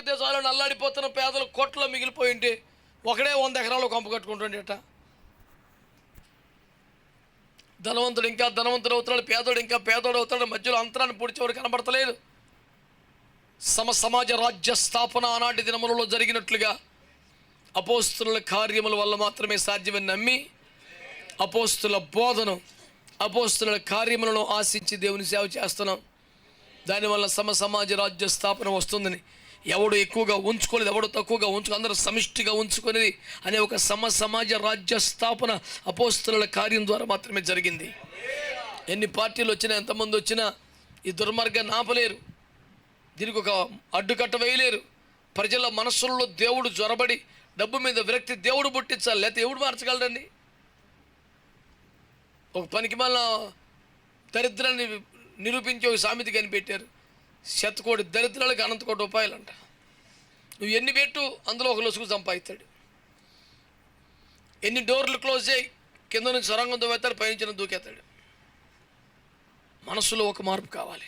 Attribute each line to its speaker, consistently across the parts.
Speaker 1: పెడితే చాలు నల్లాడిపోతున్న పేదలు కోట్లో మిగిలిపోయి ఉంటే ఒకడే 100 ఎకరాలు కొంప కట్టుకుంటుండేట. ధనవంతుడు ఇంకా ధనవంతుడు అవుతున్నాడు, పేదోడు ఇంకా పేదోడు అవుతాడు, మధ్యలో అంతరాన్ని పొడిచేవాడు కనబడతలేదు. సమాజ రాజ్య స్థాపన ఆనాటి దినములలో జరిగినట్లుగా అపోస్తుల కార్యముల వల్ల మాత్రమే సాధ్యమని నమ్మి అపోస్తుల బోధను, అపోస్తుల కార్యములను ఆశించి దేవుని సేవ చేస్తున్నాం. దానివల్ల సమాజ రాజ్య స్థాపన వస్తుందని ఎవడు ఎక్కువగా ఉంచుకోలేదు, ఎవడు తక్కువగా అందరూ సమిష్టిగా ఉంచుకునేది అనే ఒక సమాజ రాజ్య స్థాపన అపోస్తుల కార్యం ద్వారా మాత్రమే జరిగింది. ఎన్ని పార్టీలు వచ్చినా, ఎంతమంది వచ్చినా ఈ దుర్మార్గాన్ని ఆపలేరు, దీనికి ఒక అడ్డుకట్ట వేయలేరు. ప్రజల మనస్సుల్లో దేవుడు జ్వరబడి డబ్బు మీద విరక్తి దేవుడు పుట్టించాలి, లేకపోతే ఎవడు మార్చగలరండి? ఒక పనికి మళ్ళా దరిద్రాన్ని నిరూపించి ఒక సామెత కనిపెట్టారు, 100 కోటి దరిద్రాలకు అనంత కోటి రూపాయలు అంట. నువ్వు ఎన్ని పెట్టు అందులో ఒక లొసుగు సంపాదిస్తాడు. ఎన్ని డోర్లు క్లోజ్ చేయి, కింద నుంచి సొరంగం దూకేస్తాడు, పైనుంచి దూకేస్తాడు. మనస్సులో ఒక మార్పు కావాలి.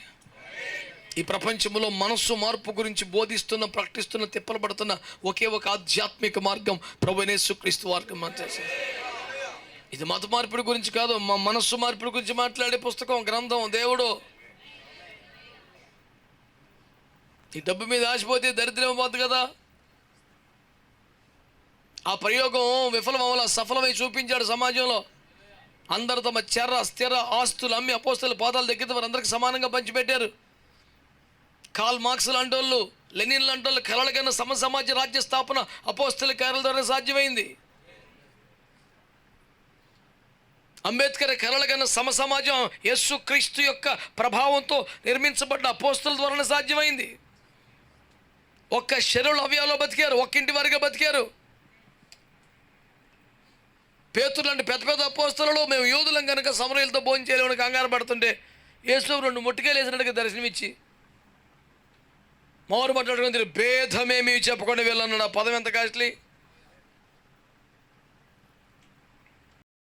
Speaker 1: ఈ ప్రపంచంలో మనస్సు మార్పు గురించి బోధిస్తున్న, ప్రకటిస్తున్న, తిప్పలు పడుతున్న ఒకే ఒక ఆధ్యాత్మిక మార్గం ప్రభువైన యేసుక్రీస్తు మార్గం అంతే. ఇది మత మార్పిడి గురించి కాదు, మా మనస్సు మార్పిడి గురించి మాట్లాడే పుస్తకం, గ్రంథం దేవుడు. ఈ డబ్బు మీద ఆశపోతే దరిద్రం పోద్దు కదా. ఆ ప్రయోగం విఫలం అవ్వాల, సఫలమై చూపించాడు సమాజంలో. అందరు తమ స్థిర ఆస్తులు అమ్మి అపోస్తల పాదాలు దగ్గర వారందరికీ సమానంగా పంచిపెట్టారు. కార్ల్ మార్క్స్ లాంటి వాళ్ళు, లెనిన్ లాంటి వాళ్ళు కలలుగన్న సమాజ రాజ్య స్థాపన అపోస్తల కార్యాల ద్వారా సాధ్యమైంది. అంబేద్కర్ కలలుగన్న సమాజం యేసుక్రీస్తు యొక్క ప్రభావంతో నిర్మించబడ్డ అపోస్తల ద్వారానే సాధ్యమైంది. ఒక్క శరీర అవయవాలో బతికారు, ఒక్కింటి వారిగా బతికారు. పేతురు లాంటి పెద్ద పెద్ద అపోస్తలలో మేము యూదులం కనుక సమరయులతో భోజనం చేయలేమని కంగారు పడుతుంటే యేసు 2 ముట్టికాయలు వేసినట్టుగా దర్శనమిచ్చి మౌరు మాట్లాడుకుని భేదమేమి చెప్పకుండా వెళ్ళన్నాడు. ఆ పదం ఎంత కాస్ట్లీ.